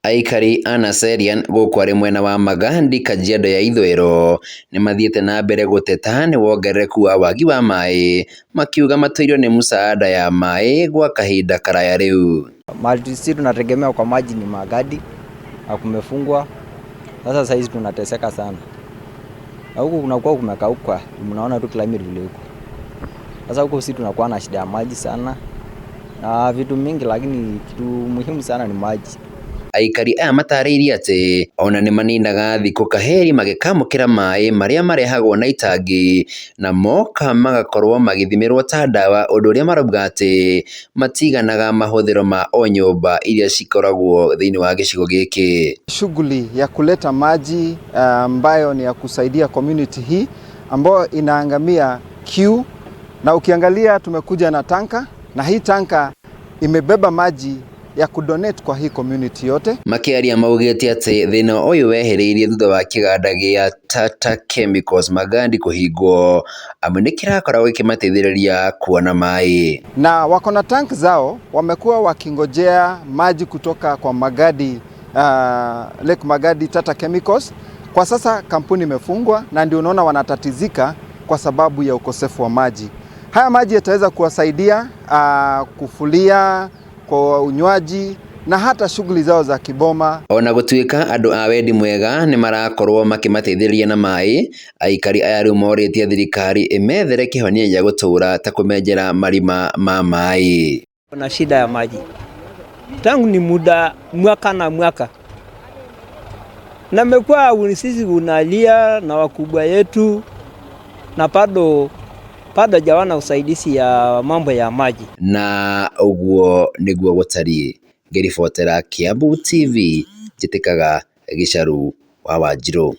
Aikari a Naserian gũkũ arĩ mwena wa Magadi Kajiado ya ithũĩro nĩmathiĩte na mbere gũteta nĩ wongerereku wa wagi wa maĩ, makiuga matũirio nĩ mũsaada ya maĩ gwa kahinda karaya rĩu. Mahali sisi tunategemea kwa maji ni Magadi na kumefungwa. Sasa hizi tunateseka sana. Na huku kunakuwa kumekauka, mnaona tu climate vile huko. Sasa huko sisi tunakuwa na shida ya maji sana. Na vitu mingi, lakini kitu muhimu sana ni maji. Aikari aya matarĩirie atĩ ona nĩ maninaga thikũ kaheri magĩkamũkĩra maĩ marĩa marehagwo na itangi na moka magakorwo magĩthimĩrwo ta ndawa, ũndũ ũrĩa marauga atĩ matiganaga mahũthĩro ma o nyũmba iria cikoragwo thĩinĩ wa gĩcigo gĩkĩ. Shughuli ya kuleta maji ambayo ni ya kusaidia community hii ambayo inaangamia kiu, na ukiangalia tumekuja na tanka, na hii tanka imebeba maji ya kudonate kwa hii community yote. Makĩaria maugĩte atĩ thĩna ũyũ wehereirie thutha wa kĩganda gĩa Tata Chemicals Magadi kũhingwo, amu nĩ kĩrakoragwo gĩkĩmateithĩrĩria kuona maĩ. Na wako na tank zao, wamekuwa wakingojea maji kutoka kwa Magadi, Lake Magadi Tata Chemicals. Kwa sasa kampuni imefungwa na ndio unaona wanatatizika kwa sababu ya ukosefu wa maji. Haya maji yataweza kuwasaidia kufulia, kwa unywaji na hata shughuli zao za kiboma. Ona gũtuĩka andũ a wendi mwega nĩ marakorwo makĩmateithĩrĩria na maĩ, aikari aya rĩu morĩtie thirikari ĩmethere kĩhonia gĩa gũtũũra ta kũmenjera marima ma maĩ. Kuna shida ya maji tangu ni muda mwaka na mwaka, na mekuwa sisi unalia na wakubwa yetu na bado jawana usaidizi ya mambo ya maji. Na ũguo nĩguo gũtariĩ. Ngĩribotera Kiambu TV, njĩtĩkaga Gĩcharu wa Wanjirũ.